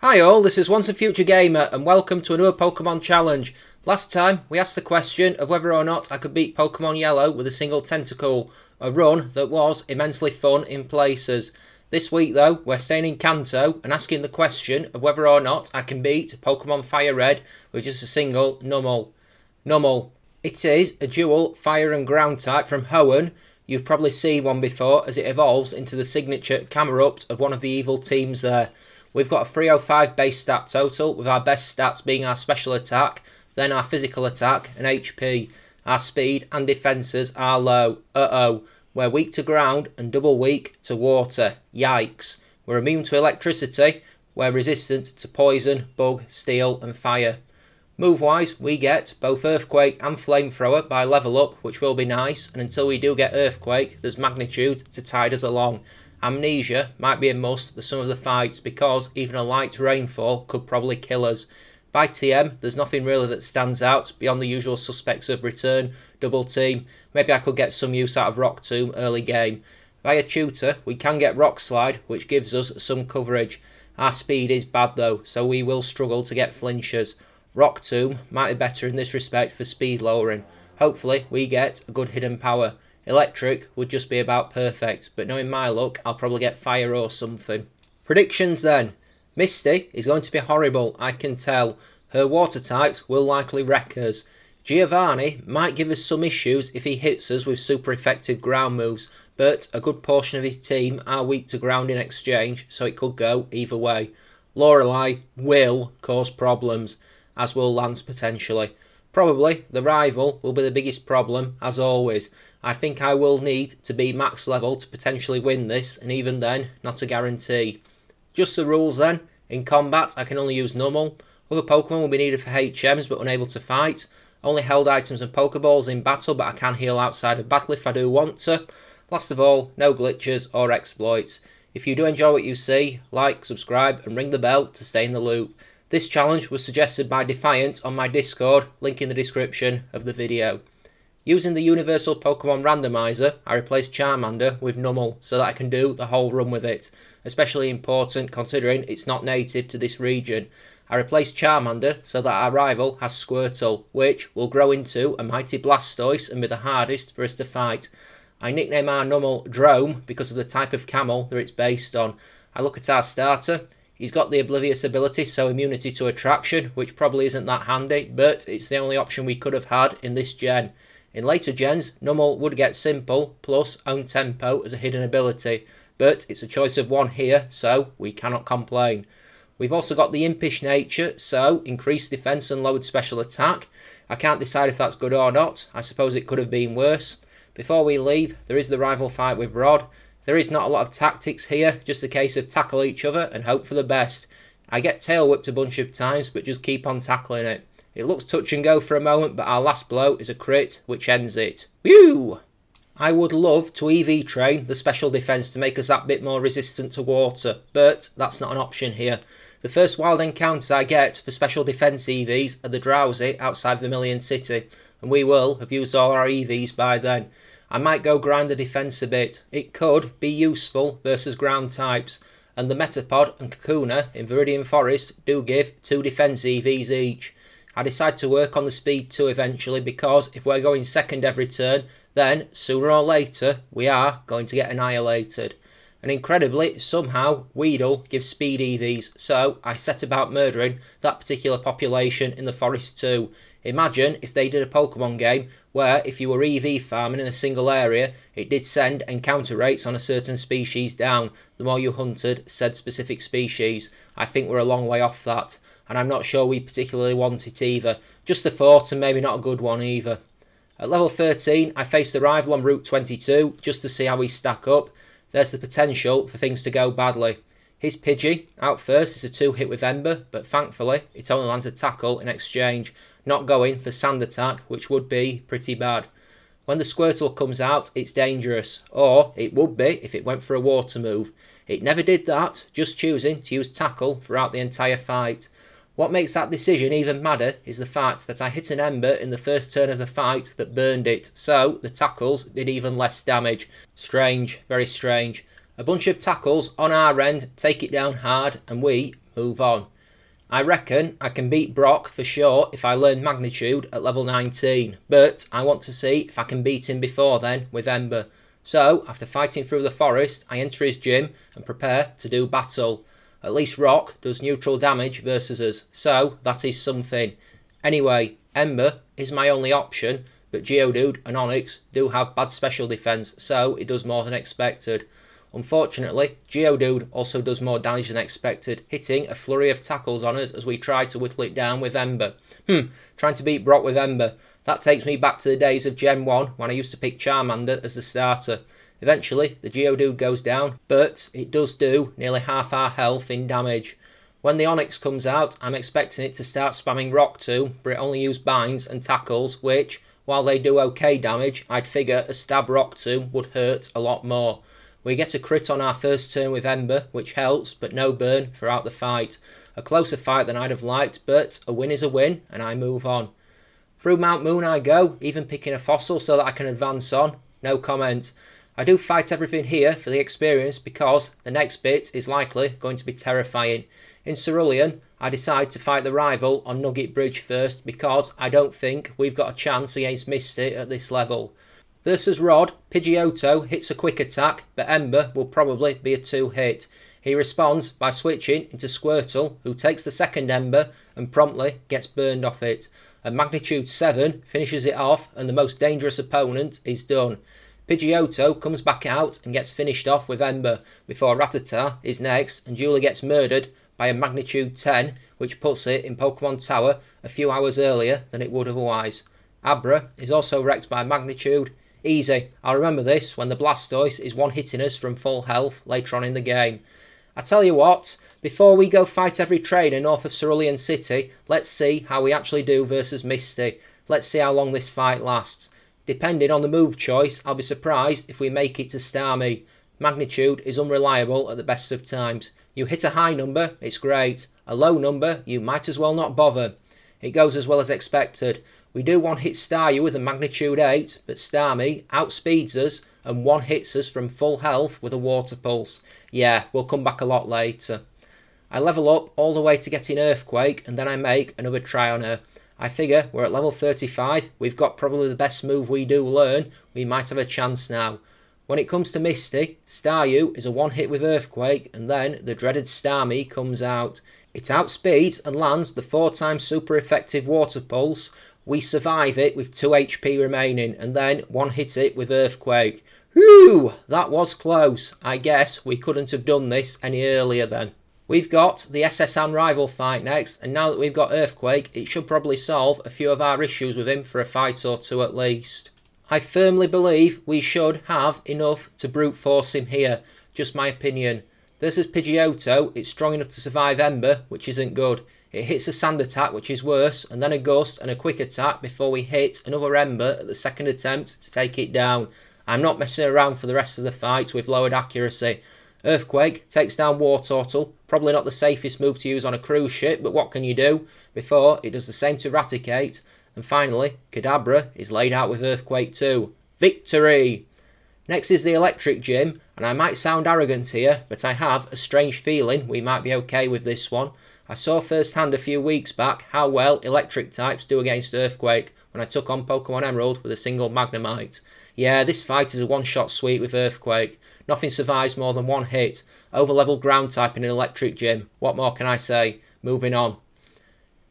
Hi all, this is Once a Future Gamer and welcome to another Pokemon challenge. Last time we asked the question of whether or not I could beat Pokemon Yellow with a single tentacle, a run that was immensely fun in places. This week though, we're staying in Kanto and asking the question of whether or not I can beat Pokemon Fire Red with just a single Numel. Numel. It is a dual fire and ground type from Hoenn. You've probably seen one before as it evolves into the signature Camerupt of one of the evil teams there. We've got a 305 base stat total, with our best stats being our special attack, then our physical attack and HP. Our speed and defences are low. We're weak to ground and double weak to water. Yikes. We're immune to electricity. We're resistant to poison, bug, steel and fire. Move-wise, we get both Earthquake and Flamethrower by level up, which will be nice, and until we do get Earthquake, there's Magnitude to tide us along. Amnesia might be a must for some of the fights because even a light rainfall could probably kill us. By TM, there's nothing really that stands out beyond the usual suspects of Return, Double Team. Maybe I could get some use out of Rock Tomb early game. Via Tutor, we can get Rock Slide, which gives us some coverage. Our speed is bad though, so we will struggle to get flinches. Rock Tomb might be better in this respect for speed lowering. Hopefully we get a good hidden power. Electric would just be about perfect, but knowing my luck, I'll probably get fire or something. Predictions then. Misty is going to be horrible, I can tell. Her water types will likely wreck us. Giovanni might give us some issues if he hits us with super effective ground moves, but a good portion of his team are weak to ground in exchange, so it could go either way. Lorelei will cause problems, as will Lance potentially. Probably the rival will be the biggest problem, as always. I think I will need to be max level to potentially win this, and even then, not a guarantee. Just the rules then. In combat, I can only use Numel. Other Pokemon will be needed for HMs, but unable to fight. Only held items and Pokeballs in battle, but I can heal outside of battle if I do want to. Last of all, no glitches or exploits. If you do enjoy what you see, like, subscribe, and ring the bell to stay in the loop. This challenge was suggested by Defiant on my Discord, link in the description of the video. Using the Universal Pokemon Randomizer, I replaced Charmander with Numel so that I can do the whole run with it. Especially important considering it's not native to this region. I replaced Charmander so that our rival has Squirtle, which will grow into a mighty Blastoise and be the hardest for us to fight. I nickname our Numel Drome because of the type of camel that it's based on. I look at our starter. He's got the Oblivious ability, so immunity to attraction, which probably isn't that handy, but it's the only option we could have had in this gen. In later gens, Numel would get Simple plus Own Tempo as a hidden ability, but it's a choice of one here, so we cannot complain. We've also got the Impish nature, so increased defense and lowered special attack. I can't decide if that's good or not. I suppose it could have been worse. Before we leave, there is the rival fight with Rod. There is not a lot of tactics here, just a case of tackle each other and hope for the best. I get tail whipped a bunch of times, but just keep on tackling it. It looks touch and go for a moment, but our last blow is a crit, which ends it. Whew! I would love to EV train the special defense to make us that bit more resistant to water, but that's not an option here. The first wild encounters I get for special defense EVs are the Drowsy outside Vermilion City, and we will have used all our EVs by then. I might go grind the defense a bit. It could be useful versus ground types, and the Metapod and Kakuna in Viridian Forest do give 2 defense EVs each. I decide to work on the speed too eventually because if we're going second every turn, then sooner or later we are going to get annihilated. And incredibly, somehow Weedle gives speed EVs, so I set about murdering that particular population in the forest too. Imagine if they did a Pokemon game where if you were EV farming in a single area, it did send encounter rates on a certain species down the more you hunted said specific species. I think we're a long way off that, and I'm not sure we particularly want it either. Just a thought, and maybe not a good one either. At level 13, I faced the rival on Route 22 just to see how we stack up. There's the potential for things to go badly. His Pidgey, out first, is a 2-hit with Ember, but thankfully it only lands a tackle in exchange, not going for Sand Attack, which would be pretty bad. When the Squirtle comes out, it's dangerous, or it would be if it went for a water move. It never did that, just choosing to use Tackle throughout the entire fight. What makes that decision even madder is the fact that I hit an Ember in the first turn of the fight that burned it, so the tackles did even less damage. Strange, very strange. A bunch of tackles on our end take it down hard and we move on. I reckon I can beat Brock for sure if I learn Magnitude at level 19, but I want to see if I can beat him before then with Ember. So, after fighting through the forest, I enter his gym and prepare to do battle. At least Rock does neutral damage versus us, so that is something. Anyway, Ember is my only option, but Geodude and Onix do have bad special defense, so it does more than expected. Unfortunately, Geodude also does more damage than expected, hitting a flurry of tackles on us as we try to whittle it down with Ember. Trying to beat Brock with Ember. That takes me back to the days of Gen 1 when I used to pick Charmander as the starter. Eventually, the Geodude goes down, but it does do nearly half our health in damage. When the Onix comes out, I'm expecting it to start spamming Rock too, but it only used binds and tackles, which, while they do okay damage, I'd figure a stab Rock too would hurt a lot more. We get a crit on our first turn with Ember, which helps, but no burn throughout the fight. A closer fight than I'd have liked, but a win is a win, and I move on. Through Mount Moon I go, even picking a fossil so that I can advance on. No comment. I do fight everything here for the experience because the next bit is likely going to be terrifying. In Cerulean, I decide to fight the rival on Nugget Bridge first because I don't think we've got a chance against Misty at this level. Versus Rod, Pidgeotto hits a quick attack, but Ember will probably be a 2-hit. He responds by switching into Squirtle, who takes the second Ember and promptly gets burned off it. A Magnitude 7 finishes it off and the most dangerous opponent is done. Pidgeotto comes back out and gets finished off with Ember before Rattata is next and Julie gets murdered by a Magnitude 10, which puts it in Pokemon Tower a few hours earlier than it would otherwise. Abra is also wrecked by Magnitude. Easy, I'll remember this when the Blastoise is one-hitting us from full health later on in the game. I tell you what, before we go fight every trainer north of Cerulean City, let's see how we actually do versus Misty. Let's see how long this fight lasts. Depending on the move choice, I'll be surprised if we make it to Starmie. Magnitude is unreliable at the best of times. You hit a high number, it's great. A low number, you might as well not bother. It goes as well as expected. We do one-hit Staryu with a Magnitude 8, but Starmie outspeeds us and one-hits us from full health with a Water Pulse. Yeah, we'll come back a lot later. I level up all the way to getting Earthquake, and then I make another try on her. I figure we're at level 35, we've got probably the best move we do learn, we might have a chance now. When it comes to Misty, Staryu is a one-hit with Earthquake, and then the dreaded Starmie comes out. It outspeeds and lands the 4x super effective Water Pulse. We survive it with 2 HP remaining, and then one-hit it with Earthquake. Whew, that was close. I guess we couldn't have done this any earlier then. We've got the SSN rival fight next, and now that we've got Earthquake, it should probably solve a few of our issues with him for a fight or two at least. I firmly believe we should have enough to brute force him here, just my opinion. Versus Pidgeotto, it's strong enough to survive Ember, which isn't good. It hits a Sand attack, which is worse, and then a Gust and a Quick attack before we hit another Ember at the second attempt to take it down. I'm not messing around for the rest of the fight with lowered accuracy. Earthquake takes down Wartortle, probably not the safest move to use on a cruise ship, but what can you do? Before, it does the same to Raticate, and finally, Kadabra is laid out with Earthquake too. Victory! Next is the Electric Gym, and I might sound arrogant here, but I have a strange feeling we might be okay with this one. I saw firsthand a few weeks back how well Electric types do against Earthquake when I took on Pokemon Emerald with a single Magnemite. Yeah, this fight is a one-shot sweep with Earthquake. Nothing survives more than one hit. Over-level ground type in an Electric Gym. What more can I say? Moving on.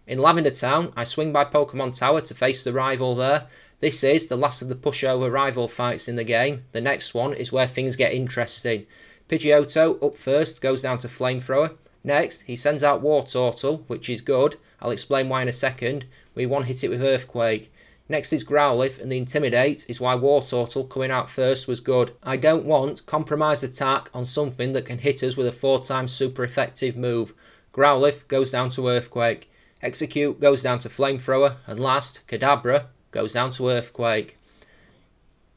In Lavender Town, I swing by Pokemon Tower to face the rival there. This is the last of the pushover rival fights in the game. The next one is where things get interesting. Pidgeotto up first goes down to Flamethrower. Next, he sends out Wartortle, which is good. I'll explain why in a second. We one-hit it with Earthquake. Next is Growlithe, and the Intimidate is why Wartortle coming out first was good. I don't want compromised attack on something that can hit us with a 4x super effective move. Growlithe goes down to Earthquake. Execute goes down to Flamethrower, and last, Kadabra goes down to Earthquake.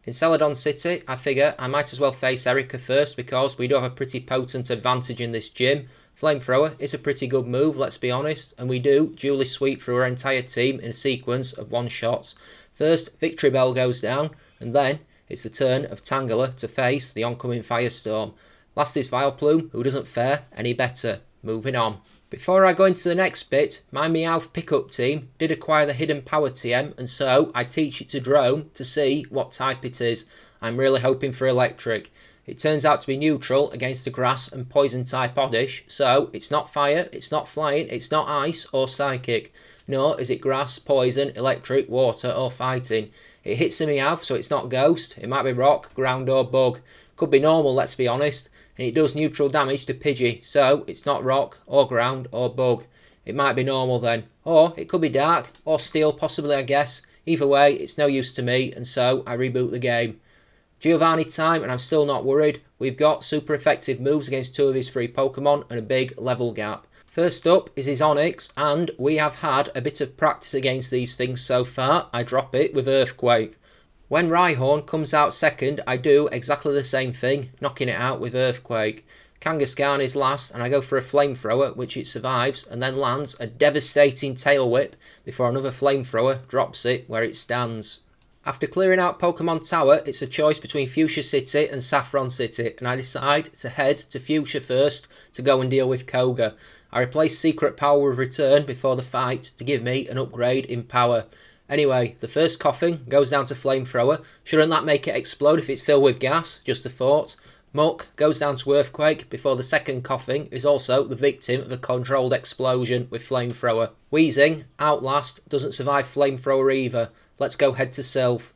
In Celadon City, I figure I might as well face Erica first because we do have a pretty potent advantage in this gym. Flamethrower is a pretty good move, let's be honest, and we do duly sweep through our entire team in a sequence of one-shots. First, Victory Bell goes down, and then it's the turn of Tangela to face the oncoming Firestorm. Last is Vileplume, who doesn't fare any better. Moving on. Before I go into the next bit, my Meowth pickup team did acquire the hidden power TM, and so I teach it to drone to see what type it is. I'm really hoping for electric. It turns out to be neutral against the grass and poison type Oddish, so it's not fire, it's not flying, it's not ice or psychic. Nor is it grass, poison, electric, water or fighting. It hits the Meowth, so it's not ghost. It might be rock, ground or bug. Could be normal, let's be honest. And it does neutral damage to Pidgey, so it's not rock or ground or bug. It might be normal then. Or it could be dark or steel possibly, I guess. Either way, it's no use to me, and so I reboot the game. Giovanni time, and I'm still not worried. We've got super effective moves against 2 of his 3 Pokemon and a big level gap. First up is his Onix, and we have had a bit of practice against these things so far. I drop it with Earthquake. When Rhyhorn comes out second, I do exactly the same thing, knocking it out with Earthquake. Kangaskhan is last, and I go for a Flamethrower, which it survives, and then lands a devastating Tail Whip before another Flamethrower drops it where it stands. After clearing out Pokemon Tower, it's a choice between Fuchsia City and Saffron City, and I decide to head to Fuchsia first to go and deal with Koga. I replace Secret Power with Return before the fight to give me an upgrade in power. Anyway, the first coughing goes down to Flamethrower. Shouldn't that make it explode if it's filled with gas? Just a thought. Muck goes down to Earthquake before the second coughing is also the victim of a controlled explosion with Flamethrower. Wheezing, Outlast, doesn't survive Flamethrower either. Let's go head to Sylph.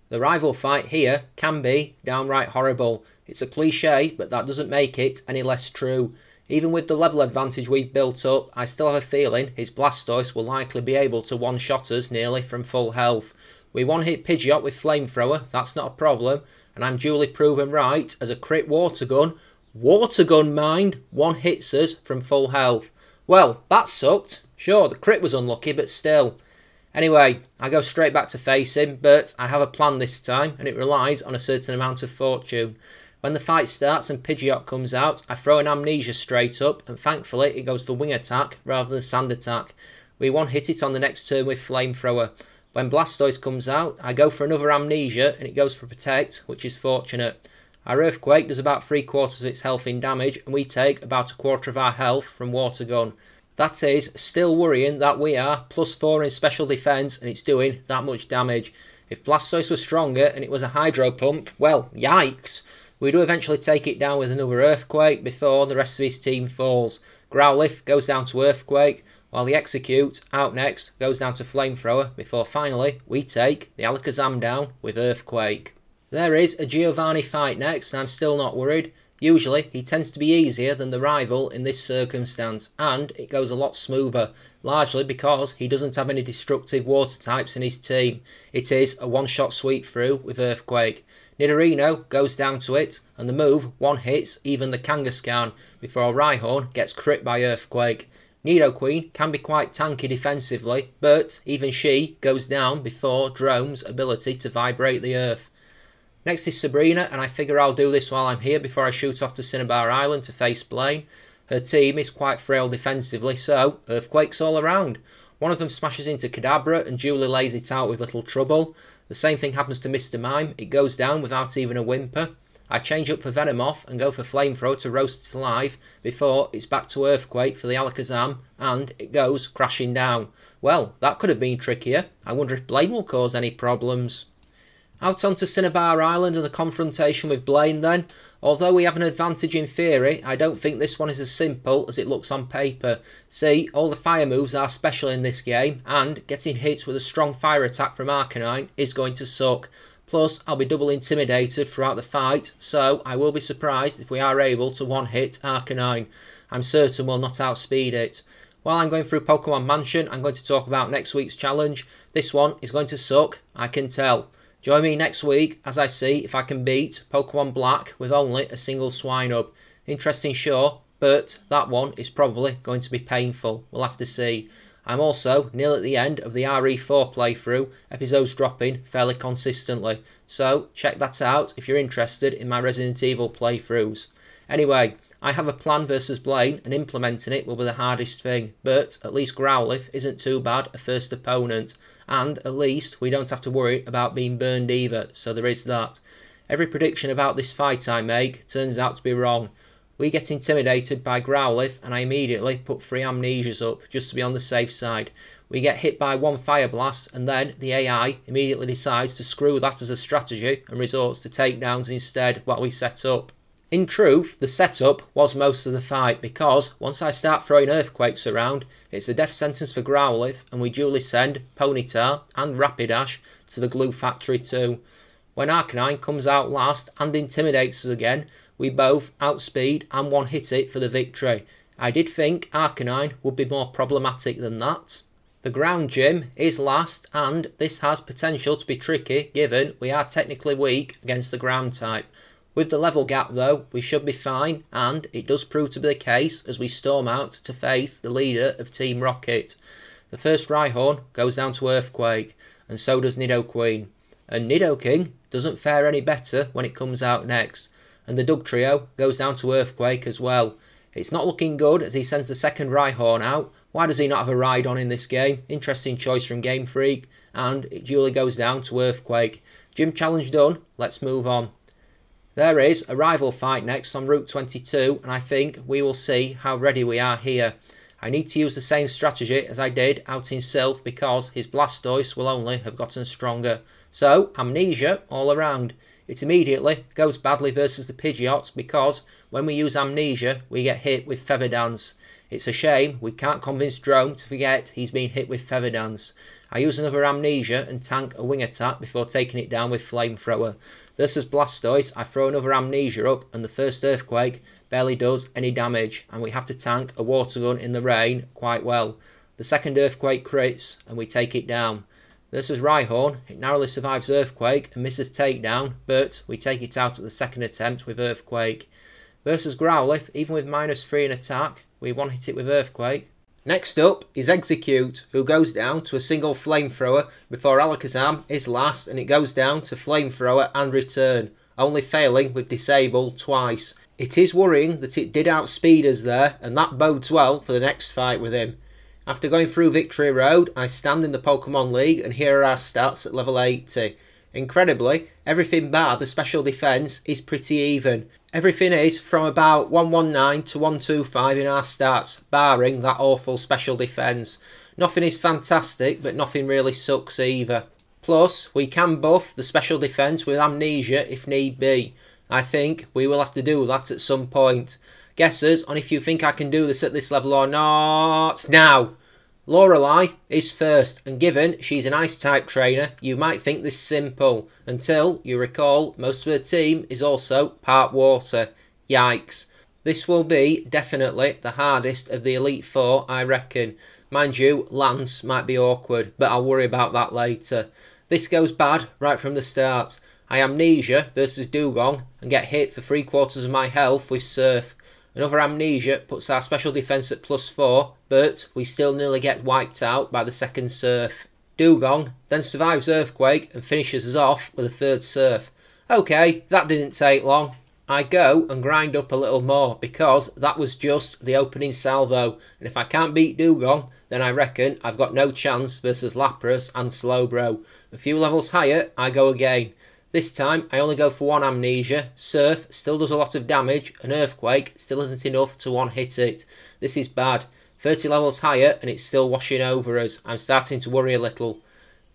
The rival fight here can be downright horrible. It's a cliche, but that doesn't make it any less true. Even with the level advantage we've built up, I still have a feeling his Blastoise will likely be able to one-shot us nearly from full health. We one-hit Pidgeot with Flamethrower, that's not a problem, and I'm duly proven right as a crit Water Gun mind, one hits us from full health. Well, that sucked. Sure, the crit was unlucky, but still. Anyway, I go straight back to face him, but I have a plan this time, and it relies on a certain amount of fortune. When the fight starts and Pidgeot comes out, I throw an Amnesia straight up, and thankfully it goes for Wing Attack rather than Sand Attack. We one-hit it on the next turn with Flamethrower. When Blastoise comes out, I go for another Amnesia, and it goes for Protect, which is fortunate. Our Earthquake does about 3/4 of its health in damage, and we take about 1/4 of our health from Water Gun. That is still worrying that we are +4 in special defence, and it's doing that much damage. If Blastoise was stronger and it was a Hydro Pump, well, yikes! We do eventually take it down with another Earthquake before the rest of his team falls. Growlithe goes down to Earthquake, while the Execute, out next, goes down to Flamethrower before finally we take the Alakazam down with Earthquake. There is a Giovanni fight next, and I'm still not worried. Usually he tends to be easier than the rival in this circumstance, and it goes a lot smoother, largely because he doesn't have any destructive water types in his team. It is a one-shot sweep through with Earthquake. Nidorino goes down to it, and the move one-hits even the Kangaskhan before Rhyhorn gets crit by Earthquake. Nidoqueen can be quite tanky defensively, but even she goes down before Drome's ability to vibrate the earth. Next is Sabrina, and I figure I'll do this while I'm here before I shoot off to Cinnabar Island to face Blaine. Her team is quite frail defensively, so Earthquakes all around. One of them smashes into Kadabra and Julie lays it out with little trouble. The same thing happens to Mr. Mime, it goes down without even a whimper. I change up for Venomoth and go for Flamethrower to roast it alive before it's back to Earthquake for the Alakazam, and it goes crashing down. Well, that could have been trickier. I wonder if Blaine will cause any problems. Out onto Cinnabar Island and the confrontation with Blaine then. Although we have an advantage in theory, I don't think this one is as simple as it looks on paper. See, all the fire moves are special in this game, and getting hit with a strong fire attack from Arcanine is going to suck. Plus, I'll be double intimidated throughout the fight, so I will be surprised if we are able to one-hit Arcanine. I'm certain we'll not outspeed it. While I'm going through Pokemon Mansion, I'm going to talk about next week's challenge. This one is going to suck, I can tell. Join me next week as I see if I can beat Pokemon Black with only a single Swinub. Interesting show, but that one is probably going to be painful. We'll have to see. I'm also nearly at the end of the RE4 playthrough, episodes dropping fairly consistently. So check that out if you're interested in my Resident Evil playthroughs. Anyway, I have a plan versus Blaine, and implementing it will be the hardest thing, but at least Growlithe isn't too bad a first opponent, and at least we don't have to worry about being burned either, so there is that. Every prediction about this fight I make turns out to be wrong. We get intimidated by Growlithe and I immediately put 3 Amnesias up just to be on the safe side. We get hit by 1 Fire Blast and then the AI immediately decides to screw that as a strategy and resorts to takedowns instead while we set up. In truth, the setup was most of the fight because once I start throwing Earthquakes around, it's a death sentence for Growlithe and we duly send Ponyta and Rapidash to the glue factory too. When Arcanine comes out last and intimidates us again, we both outspeed and one-hit it for the victory. I did think Arcanine would be more problematic than that. The ground gym is last and this has potential to be tricky given we are technically weak against the ground type. With the level gap though, we should be fine and it does prove to be the case as we storm out to face the leader of Team Rocket. The first Rhyhorn goes down to Earthquake and so does Nidoqueen. And Nidoking doesn't fare any better when it comes out next. And the Dugtrio goes down to Earthquake as well. It's not looking good as he sends the second Rhyhorn out. Why does he not have a Rhydon in this game? Interesting choice from Game Freak. And it duly goes down to Earthquake. Gym challenge done. Let's move on. There is a rival fight next on Route 22 and I think we will see how ready we are here. I need to use the same strategy as I did out in Sylph because his Blastoise will only have gotten stronger. So, Amnesia all around. It immediately goes badly versus the Pidgeot because when we use Amnesia we get hit with Feather Dance. It's a shame we can't convince Drome to forget he's been hit with Feather Dance. I use another Amnesia and tank a Wing Attack before taking it down with Flamethrower. Versus Blastoise I throw another Amnesia up and the first Earthquake barely does any damage and we have to tank a Water Gun in the rain quite well. The second Earthquake crits and we take it down. Versus Rhyhorn, it narrowly survives Earthquake and misses takedown, but we take it out at the second attempt with Earthquake. Versus Growlithe, even with -3 in attack, we one-hit it with Earthquake. Next up is Execute, who goes down to a single Flamethrower before Alakazam is last and it goes down to Flamethrower and return, only failing with Disable twice. It is worrying that it did outspeed us there and that bodes well for the next fight with him. After going through Victory Road, I stand in the Pokemon League and here are our stats at level 80. Incredibly, everything bar the special defence is pretty even. Everything is from about 119 to 125 in our stats, barring that awful special defence. Nothing is fantastic, but nothing really sucks either. Plus, we can buff the special defence with Amnesia if need be. I think we will have to do that at some point. Guesses on if you think I can do this at this level or not. Now, Lorelei is first, and given she's an Ice-type trainer, you might think this simple, until you recall most of her team is also part water. Yikes. This will be definitely the hardest of the Elite Four, I reckon. Mind you, Lance might be awkward, but I'll worry about that later. This goes bad right from the start. I Amnesia versus Dugong and get hit for 3/4 of my health with Surf. Another Amnesia puts our special defence at +4, but we still nearly get wiped out by the second Surf. Dugong then survives Earthquake and finishes us off with a third Surf. Okay, that didn't take long. I go and grind up a little more because that was just the opening salvo, and if I can't beat Dugong, then I reckon I've got no chance versus Lapras and Slowbro. A few levels higher, I go again. This time, I only go for 1 Amnesia, Surf still does a lot of damage, and Earthquake still isn't enough to one-hit it. This is bad. 30 levels higher, and it's still washing over us. I'm starting to worry a little.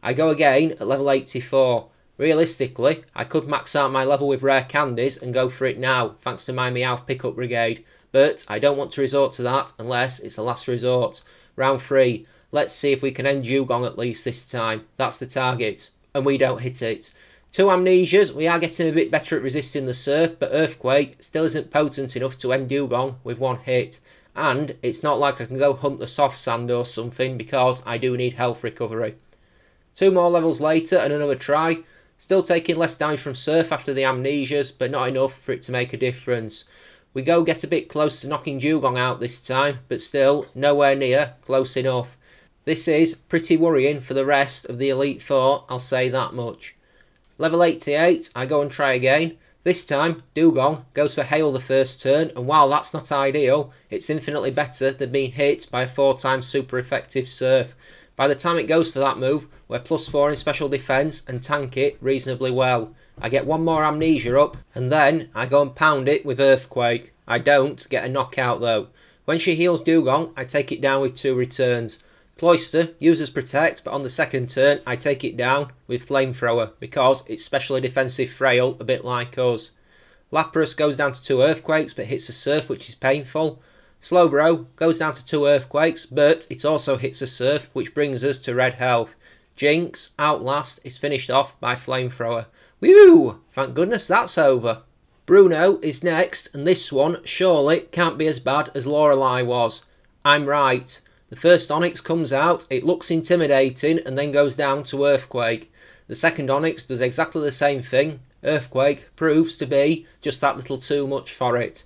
I go again at level 84. Realistically, I could max out my level with rare candies and go for it now, thanks to my Meowth Pickup Brigade, but I don't want to resort to that unless it's a last resort. Round 3. Let's see if we can end Dugong at least this time. That's the target, and we don't hit it. 2 Amnesias, we are getting a bit better at resisting the Surf, but Earthquake still isn't potent enough to end Dugong with 1 hit. And it's not like I can go hunt the soft sand or something because I do need health recovery. 2 more levels later and another try. Still taking less damage from Surf after the Amnesias, but not enough for it to make a difference. We go get a bit close to knocking Dugong out this time, but still nowhere near close enough. This is pretty worrying for the rest of the Elite Four, I'll say that much. Level 88, I go and try again. This time, Dugong goes for Hail the first turn, and while that's not ideal, it's infinitely better than being hit by a 4 times super effective Surf. By the time it goes for that move, we're +4 in special defence and tank it reasonably well. I get one more amnesia up and then I go and pound it with Earthquake. I don't get a knockout though. When she heals Dugong, I take it down with 2 returns. Cloister uses Protect, but on the second turn I take it down with Flamethrower because it's specially defensive frail, a bit like us. Lapras goes down to 2 Earthquakes but hits a Surf, which is painful. Slowbro goes down to 2 Earthquakes but it also hits a Surf, which brings us to red health. Jinx, Outlast, is finished off by Flamethrower. Whew! Thank goodness that's over. Bruno is next, and this one surely can't be as bad as Lorelei was. I'm right. The first Onyx comes out, it looks intimidating and then goes down to Earthquake. The second Onyx does exactly the same thing. Earthquake proves to be just that little too much for it.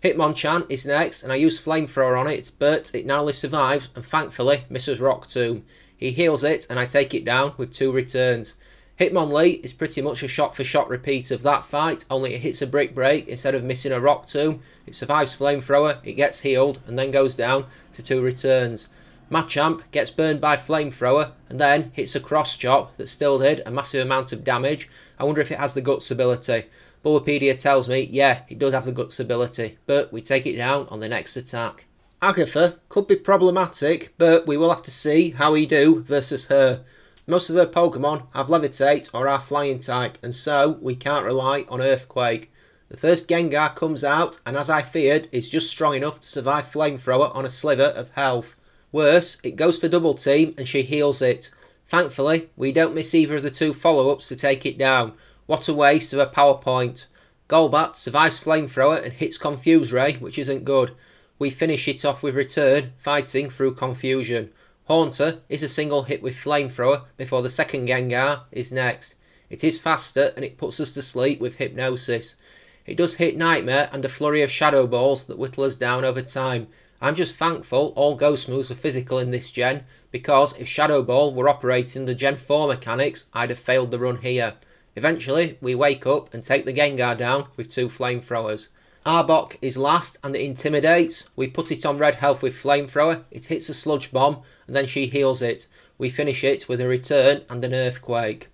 Hitmonchan is next, and I use Flamethrower on it, but it narrowly survives and thankfully misses Rock Tomb. He heals it and I take it down with 2 returns. Hitmonlee is pretty much a shot-for-shot repeat of that fight, only it hits a Brick Break instead of missing a Rock Tomb. It survives Flamethrower, it gets healed and then goes down to 2 returns. Machamp gets burned by Flamethrower and then hits a Cross Chop that still did a massive amount of damage. I wonder if it has the Guts ability. Bulbapedia tells me, yeah, it does have the Guts ability, but we take it down on the next attack. Agatha could be problematic, but we will have to see how we do versus her. Most of her Pokemon have Levitate or are Flying type, and so we can't rely on Earthquake. The first Gengar comes out, and as I feared, is just strong enough to survive Flamethrower on a sliver of health. Worse, it goes for Double Team, and she heals it. Thankfully, we don't miss either of the 2 follow-ups to take it down. What a waste of a power point. Golbat survives Flamethrower and hits Confuse Ray, which isn't good. We finish it off with Return, fighting through confusion. Haunter is a single hit with Flamethrower before the second Gengar is next. It is faster and it puts us to sleep with Hypnosis. It does hit Nightmare and a flurry of Shadow Balls that whittle us down over time. I'm just thankful all Ghost moves are physical in this gen, because if Shadow Ball were operating the Gen 4 mechanics, I'd have failed the run here. Eventually, we wake up and take the Gengar down with 2 Flamethrowers. Arbok is last and it intimidates. We put it on red health with Flamethrower, it hits a Sludge Bomb and then she heals it. We finish it with a Return and an Earthquake.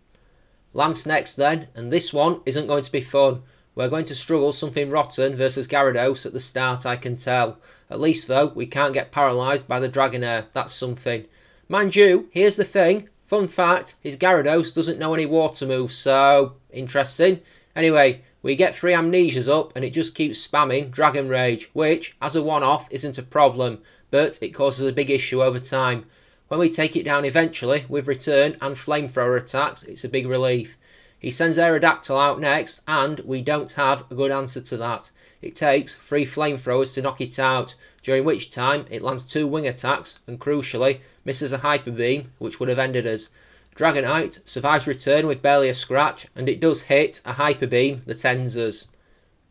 Lance next then, and this one isn't going to be fun. We're going to struggle something rotten versus Gyarados at the start, I can tell. At least though, we can't get paralysed by the Dragonair, that's something. Mind you, here's the thing, fun fact is Gyarados doesn't know any water moves, so interesting. Anyway, we get 3 amnesias up and it just keeps spamming Dragon Rage, which, as a one-off, isn't a problem, but it causes a big issue over time. When we take it down eventually, with Return and Flamethrower attacks, it's a big relief. He sends Aerodactyl out next, and we don't have a good answer to that. It takes 3 Flamethrowers to knock it out, during which time it lands 2 wing attacks, and crucially, misses a Hyper Beam, which would have ended us. Dragonite survives Return with barely a scratch, and it does hit a Hyper Beam that ends us.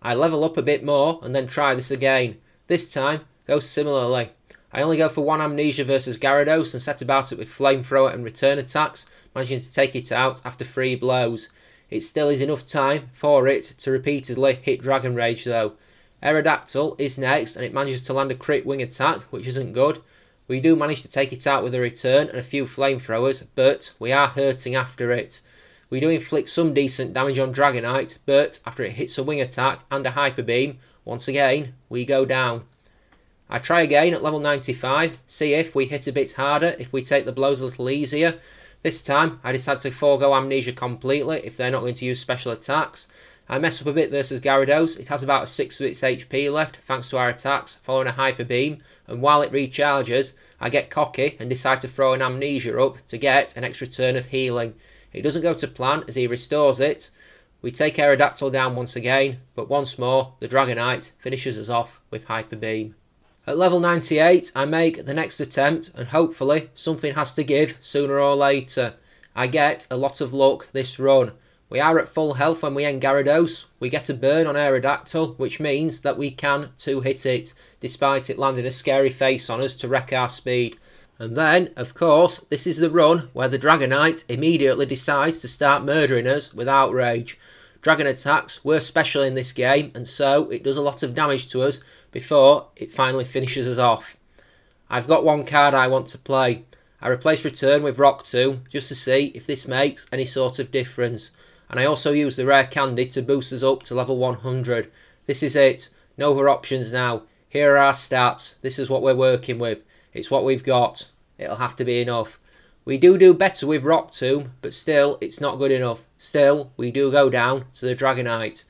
I level up a bit more and then try this again. This time goes similarly. I only go for 1 amnesia versus Gyarados and set about it with Flamethrower and Return attacks, managing to take it out after 3 blows. It still is enough time for it to repeatedly hit Dragon Rage though. Aerodactyl is next and it manages to land a crit wing attack, which isn't good. We do manage to take it out with a Return and a few Flamethrowers, but we are hurting after it. We do inflict some decent damage on Dragonite, but after it hits a wing attack and a Hyper Beam, once again, we go down. I try again at level 95, see if we hit a bit harder, if we take the blows a little easier. This time, I decide to forego Amnesia completely if they're not going to use special attacks. I mess up a bit versus Gyarados. It has about a 6 of its HP left, thanks to our attacks, following a Hyper Beam, and while it recharges, I get cocky and decide to throw an Amnesia up to get an extra turn of healing. It doesn't go to plan as he restores it. We take Aerodactyl down once again, but once more, the Dragonite finishes us off with Hyper Beam. At level 98, I make the next attempt, and hopefully something has to give sooner or later. I get a lot of luck this run. We are at full health when we end Gyarados. We get a burn on Aerodactyl, which means that we can 2-hit it, despite it landing a scary face on us to wreck our speed. And then, of course, this is the run where the Dragonite immediately decides to start murdering us with Outrage. Dragon attacks were special in this game, and so it does a lot of damage to us before it finally finishes us off. I've got one card I want to play. I replaced return with rock tomb just to see if this makes any sort of difference. And I also use the rare candy to boost us up to level 100. This is it. No other options now. Here are our stats. This is what we're working with. It's what we've got. It'll have to be enough. We do better with rock tomb, but still it's not good enough. Still, we do go down to the Dragonite.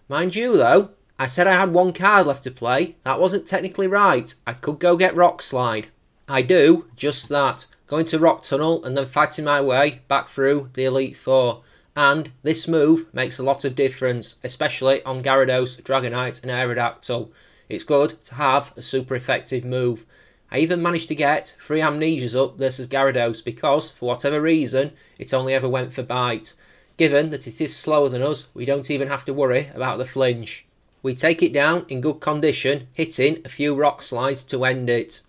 Mind you though, I said I had one card left to play. That wasn't technically right. I could go get Rock Slide. I do just that. Going to Rock Tunnel and then fighting my way back through the Elite Four. And this move makes a lot of difference, especially on Gyarados, Dragonite and Aerodactyl. It's good to have a super effective move. I even managed to get 3 Amnesias up versus Gyarados because, for whatever reason, it only ever went for Bite. Given that it is slower than us, we don't even have to worry about the flinch. We take it down in good condition, hitting a few Rock Slides to end it.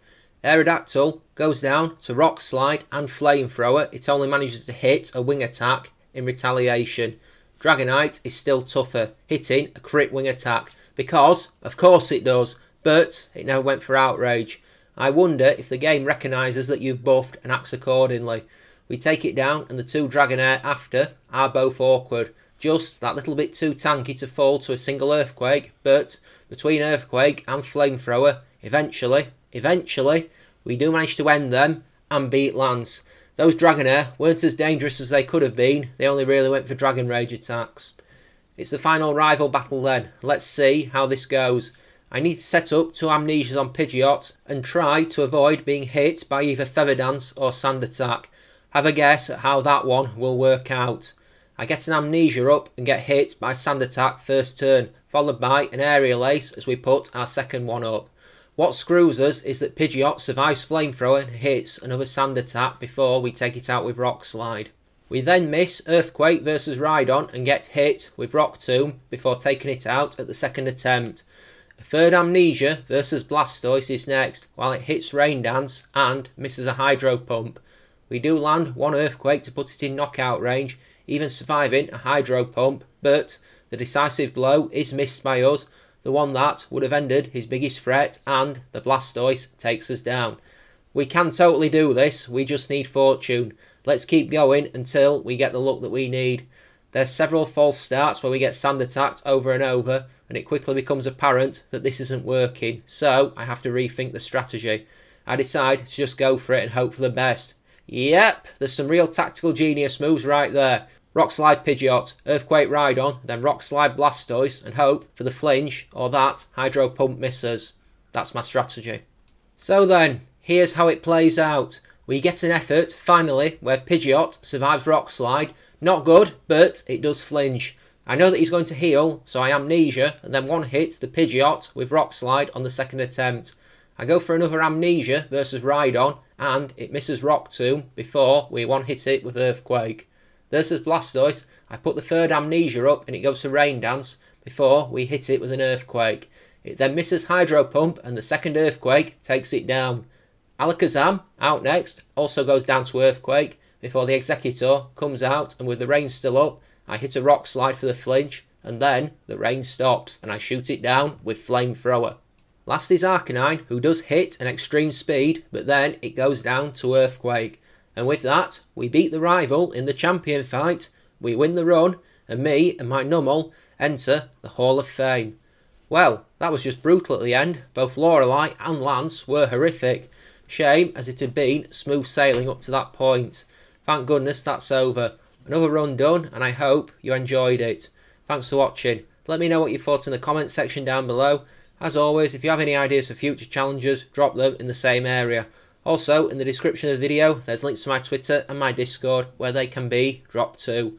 Aerodactyl goes down to Rock Slide and Flamethrower. It only manages to hit a Wing Attack in retaliation. Dragonite is still tougher, hitting a crit Wing Attack because, of course it does, but it never went for Outrage. I wonder if the game recognises that you've buffed and acts accordingly. We take it down and the 2 Dragonair after are both awkward. Just that little bit too tanky to fall to a single Earthquake, but between Earthquake and Flamethrower, eventually, we do manage to end them and beat Lance. Those Dragonair weren't as dangerous as they could have been, they only really went for Dragon Rage attacks. It's the final rival battle then. Let's see how this goes. I need to set up 2 Amnesias on Pidgeot and try to avoid being hit by either Feather Dance or Sand Attack. Have a guess at how that one will work out. I get an Amnesia up and get hit by Sand Attack first turn, followed by an Aerial Ace as we put our second one up. What screws us is that Pidgeot survives Flamethrower and hits another Sand Attack before we take it out with Rock Slide. We then miss Earthquake versus Rhydon and get hit with Rock Tomb before taking it out at the second attempt. A third Amnesia versus Blastoise is next, while it hits Rain Dance and misses a Hydro Pump. We do land 1 Earthquake to put it in knockout range, even surviving a Hydro Pump, but the decisive blow is missed by us, the one that would have ended his biggest threat, and the Blastoise takes us down. We can totally do this, we just need fortune. Let's keep going until we get the luck that we need. There's several false starts where we get Sand Attacked over and over, and it quickly becomes apparent that this isn't working, so I have to rethink the strategy. I decide to just go for it and hope for the best. Yep, there's some real tactical genius moves right there. Rock Slide Pidgeot, Earthquake Rhydon, then Rock Slide Blastoise, and hope for the flinch, or that Hydro Pump misses. That's my strategy. So then, here's how it plays out. We get an effort, finally, where Pidgeot survives Rock Slide. Not good, but it does flinch. I know that he's going to heal, so I Amnesia, and then one hit the Pidgeot with Rock Slide on the second attempt. I go for another Amnesia versus Rhydon, and it misses Rock Tomb before we one hit it with Earthquake. Versus Blastoise, I put the third Amnesia up and it goes to Rain Dance before we hit it with an Earthquake. It then misses Hydro Pump and the second Earthquake takes it down. Alakazam, out next, also goes down to Earthquake before the Executor comes out, and with the rain still up, I hit a Rock Slide for the flinch, and then the rain stops and I shoot it down with Flamethrower. Last is Arcanine, who does hit an extreme speed, but then it goes down to Earthquake. And with that, we beat the rival in the champion fight, we win the run, and me and my Numel enter the Hall of Fame. Well, that was just brutal at the end. Both Lorelei and Lance were horrific. Shame, as it had been smooth sailing up to that point. Thank goodness that's over. Another run done, and I hope you enjoyed it. Thanks for watching. Let me know what you thought in the comment section down below. As always, if you have any ideas for future challenges, drop them in the same area. Also, in the description of the video, there's links to my Twitter and my Discord, where they can be dropped too.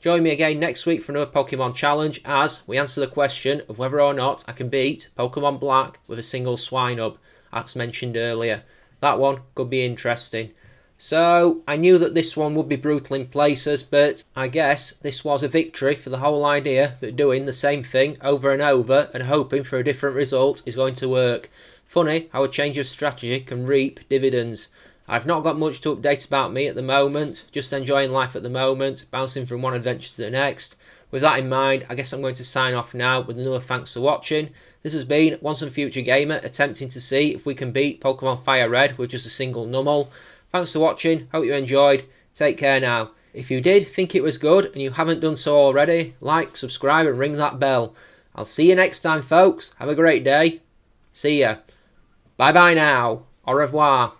Join me again next week for another Pokemon challenge, as we answer the question of whether or not I can beat Pokemon Black with a single Swinub, as mentioned earlier. That one could be interesting. So, I knew that this one would be brutal in places, but I guess this was a victory for the whole idea that doing the same thing over and over and hoping for a different result is going to work. Funny how a change of strategy can reap dividends. I've not got much to update about me at the moment, just enjoying life at the moment, bouncing from one adventure to the next. With that in mind, I guess I'm going to sign off now with another thanks for watching. This has been Once and Future Gamer attempting to see if we can beat Pokemon Fire Red with just a single Numel. Thanks for watching, hope you enjoyed. Take care now. If you did think it was good and you haven't done so already, like, subscribe and ring that bell. I'll see you next time, folks. Have a great day. See ya. Bye bye now. Au revoir.